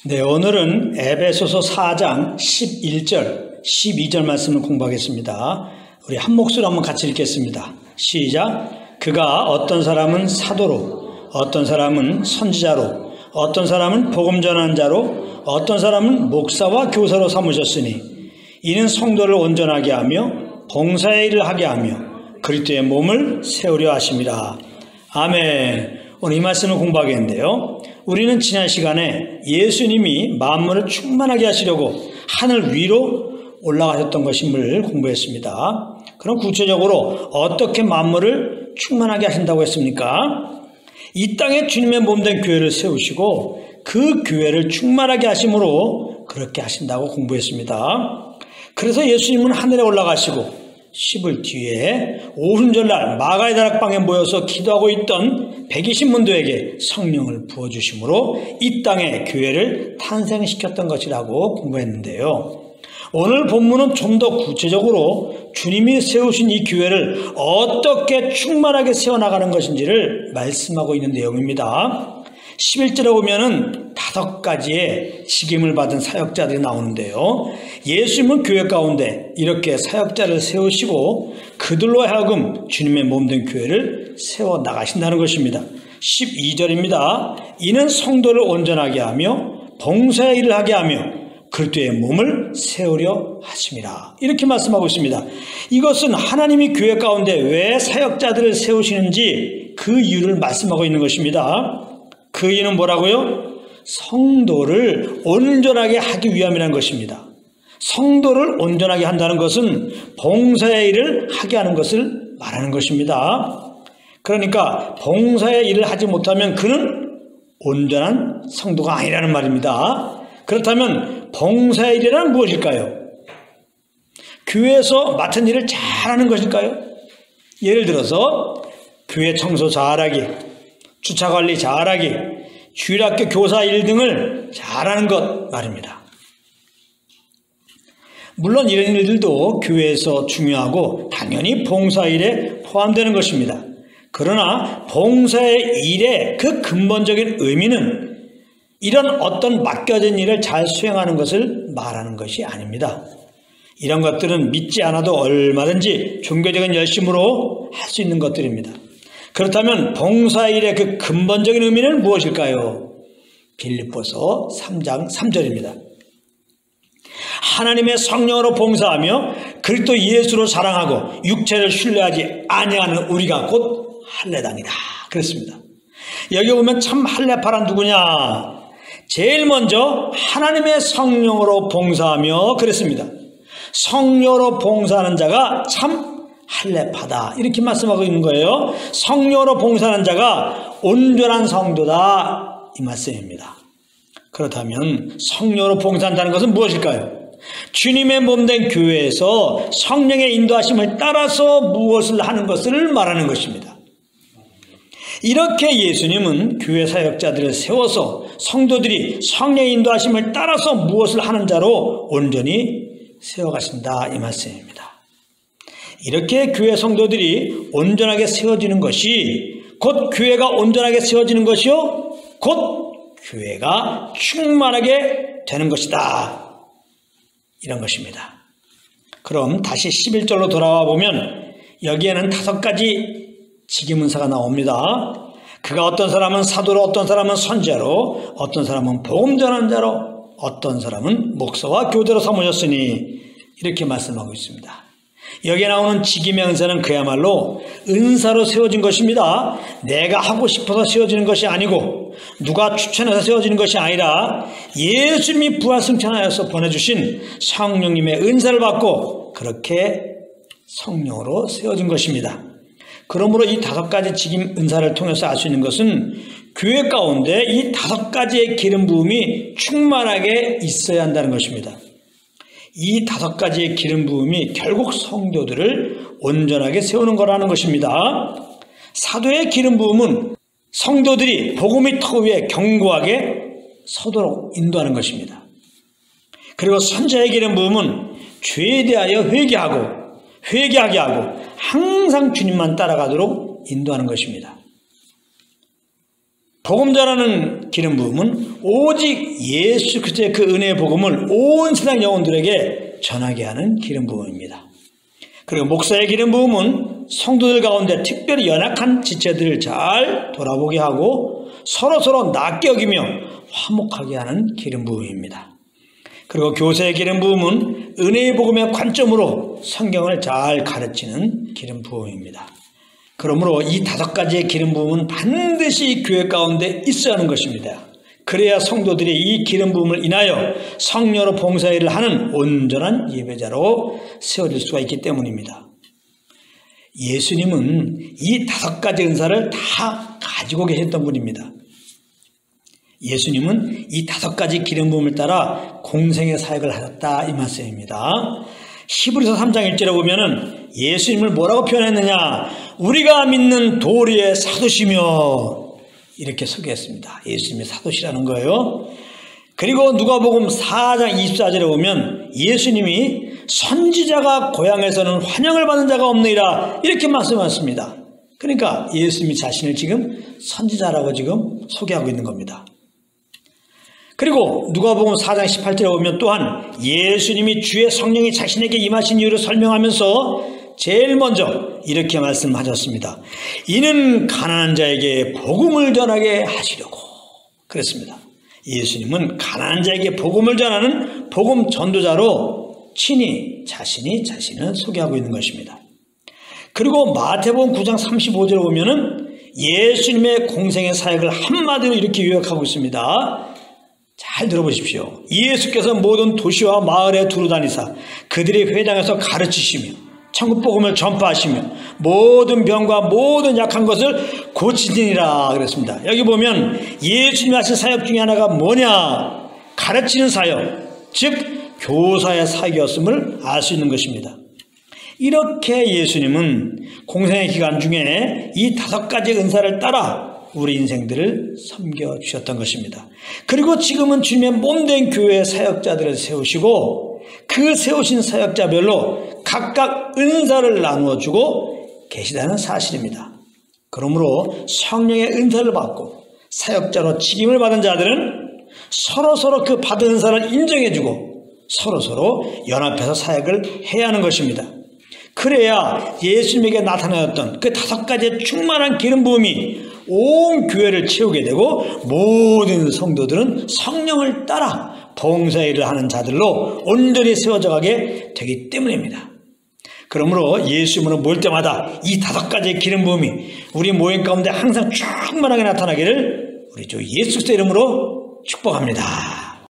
네, 오늘은 에베소서 4장 11절, 12절 말씀을 공부하겠습니다. 우리 한 목소리로 한번 같이 읽겠습니다. 시작. 그가 어떤 사람은 사도로, 어떤 사람은 선지자로, 어떤 사람은 복음 전하는 자로, 어떤 사람은 목사와 교사로 삼으셨으니 이는 성도를 온전하게 하며 봉사의 일을 하게 하며 그리스도의 몸을 세우려 하심이라. 아멘. 오늘 이 말씀을 공부하겠는데요. 우리는 지난 시간에 예수님이 만물을 충만하게 하시려고 하늘 위로 올라가셨던 것임을 공부했습니다. 그럼 구체적으로 어떻게 만물을 충만하게 하신다고 했습니까? 이 땅에 주님의 몸된 교회를 세우시고 그 교회를 충만하게 하심으로 그렇게 하신다고 공부했습니다. 그래서 예수님은 하늘에 올라가시고 10일 뒤에 오순절날 마가의 다락방에 모여서 기도하고 있던 120문도에게 성령을 부어주심으로 이 땅에 교회를 탄생시켰던 것이라고 공부했는데요. 오늘 본문은 좀 더 구체적으로 주님이 세우신 이 교회를 어떻게 충만하게 세워나가는 것인지를 말씀하고 있는 내용입니다. 11절에 보면은 5가지의 직임을 받은 사역자들이 나오는데요. 예수님은 교회 가운데 이렇게 사역자를 세우시고 그들로 하여금 주님의 몸된 교회를 세워나가신다는 것입니다. 12절입니다. 이는 성도를 온전하게 하며 봉사의 일을 하게 하며 그리스도의 몸을 세우려 하심이라. 이렇게 말씀하고 있습니다. 이것은 하나님이 교회 가운데 왜 사역자들을 세우시는지 그 이유를 말씀하고 있는 것입니다. 그 이유는 뭐라고요? 성도를 온전하게 하기 위함이라는 것입니다. 성도를 온전하게 한다는 것은 봉사의 일을 하게 하는 것을 말하는 것입니다. 그러니까 봉사의 일을 하지 못하면 그는 온전한 성도가 아니라는 말입니다. 그렇다면 봉사의 일이란 무엇일까요? 교회에서 맡은 일을 잘하는 것일까요? 예를 들어서 교회 청소 잘하기, 주차관리 잘하기, 주일학교 교사 일 등을 잘하는 것 말입니다. 물론 이런 일들도 교회에서 중요하고 당연히 봉사일에 포함되는 것입니다. 그러나 봉사의 일의 그 근본적인 의미는 이런 어떤 맡겨진 일을 잘 수행하는 것을 말하는 것이 아닙니다. 이런 것들은 믿지 않아도 얼마든지 종교적인 열심으로 할 수 있는 것들입니다. 그렇다면 봉사일의 그 근본적인 의미는 무엇일까요? 빌립보서 3장 3절입니다. 하나님의 성령으로 봉사하며 그리스도 예수로 사랑하고 육체를 신뢰하지 아니하는 우리가 곧 할례당이다. 그랬습니다. 여기 보면 참 할례파란 누구냐? 제일 먼저 하나님의 성령으로 봉사하며 그랬습니다. 성령으로 봉사하는 자가 참 할례파다. 이렇게 말씀하고 있는 거예요. 성령으로 봉사하는 자가 온전한 성도다. 이 말씀입니다. 그렇다면 성령으로 봉사한다는 것은 무엇일까요? 주님의 몸된 교회에서 성령의 인도하심을 따라서 무엇을 하는 것을 말하는 것입니다. 이렇게 예수님은 교회 사역자들을 세워서 성도들이 성령의 인도하심을 따라서 무엇을 하는 자로 온전히 세워가신다. 이 말씀입니다. 이렇게 교회 성도들이 온전하게 세워지는 것이 곧 교회가 온전하게 세워지는 것이요 곧 교회가 충만하게 되는 것이다. 이런 것입니다. 그럼 다시 11절로 돌아와 보면 여기에는 5가지 직임문사가 나옵니다. 그가 어떤 사람은 사도로, 어떤 사람은 선지자로, 어떤 사람은 복음 전하는 자로, 어떤 사람은 목사와 교대로 삼으셨으니 이렇게 말씀하고 있습니다. 여기에 나오는 직임의 은사는 그야말로 은사로 세워진 것입니다. 내가 하고 싶어서 세워지는 것이 아니고 누가 추천해서 세워지는 것이 아니라 예수님이 부활승천하여서 보내주신 성령님의 은사를 받고 그렇게 성령으로 세워진 것입니다. 그러므로 이 5가지 직임 은사를 통해서 알 수 있는 것은 교회 가운데 이 5가지의 기름 부음이 충만하게 있어야 한다는 것입니다. 이 5가지의 기름 부음이 결국 성도들을 온전하게 세우는 거라는 것입니다. 사도의 기름 부음은 성도들이 복음의 터 위에 견고하게 서도록 인도하는 것입니다. 그리고 선지자의 기름 부음은 죄에 대하여 회개하게 하고 항상 주님만 따라가도록 인도하는 것입니다. 복음 전하는 기름 부음은 오직 예수 그리스도의 그 은혜의 복음을 온 세상 영혼들에게 전하게 하는 기름 부음입니다. 그리고 목사의 기름 부음은 성도들 가운데 특별히 연약한 지체들을 잘 돌아보게 하고 서로서로 낫게 여기며 화목하게 하는 기름 부음입니다. 그리고 교사의 기름 부음은 은혜의 복음의 관점으로 성경을 잘 가르치는 기름 부음입니다. 그러므로 이 5가지의 기름 부음은 반드시 교회 가운데 있어야 하는 것입니다. 그래야 성도들이 이 기름 부음을 인하여 성령으로 봉사일을 하는 온전한 예배자로 세워질 수가 있기 때문입니다. 예수님은 이 5가지 은사를 다 가지고 계셨던 분입니다. 예수님은 이 5가지 기름 부음을 따라 공생의 사역을 하셨다 이 말씀입니다. 히브리서 3장 1절에 보면은 예수님을 뭐라고 표현했느냐? 우리가 믿는 도리의 사도시며 이렇게 소개했습니다. 예수님의 사도시라는 거예요. 그리고 누가복음 4장 24절에 보면 예수님이 선지자가 고향에서는 환영을 받는 자가 없느니라 이렇게 말씀하셨습니다. 그러니까 예수님이 자신을 지금 선지자라고 지금 소개하고 있는 겁니다. 그리고 누가복음 4장 18절에 보면 또한 예수님이 주의 성령이 자신에게 임하신 이유를 설명하면서 제일 먼저 이렇게 말씀하셨습니다. 이는 가난한 자에게 복음을 전하게 하시려고 그랬습니다. 예수님은 가난한 자에게 복음을 전하는 복음 전도자로 친히 자신을 소개하고 있는 것입니다. 그리고 마태복음 9장 35절에 보면은 예수님의 공생의 사역을 한마디로 이렇게 요약하고 있습니다. 잘 들어보십시오. 예수께서 모든 도시와 마을에 두루 다니사 그들의 회당에서 가르치시며 천국 복음을 전파하시며 모든 병과 모든 약한 것을 고치니라 그랬습니다. 여기 보면 예수님이 하신 사역 중에 하나가 뭐냐? 가르치는 사역, 즉 교사의 사역이었음을 알 수 있는 것입니다. 이렇게 예수님은 공생의 기간 중에 이 5가지 은사를 따라 우리 인생들을 섬겨주셨던 것입니다. 그리고 지금은 주님의 몸된 교회의 사역자들을 세우시고 그 세우신 사역자별로 각각 은사를 나누어주고 계시다는 사실입니다. 그러므로 성령의 은사를 받고 사역자로 직임을 받은 자들은 서로서로 그 받은 은사를 인정해주고 서로서로 연합해서 사역을 해야 하는 것입니다. 그래야 예수님에게 나타나였던 그 5가지의 충만한 기름 부음이 온 교회를 채우게 되고 모든 성도들은 성령을 따라 봉사일을 하는 자들로 온전히 세워져 가게 되기 때문입니다. 그러므로 예수님으로 모일 때마다 이 5가지의 기름 부음이 우리 모임 가운데 항상 충만하게 나타나기를 우리 주 예수 그리스도 이름으로 축복합니다.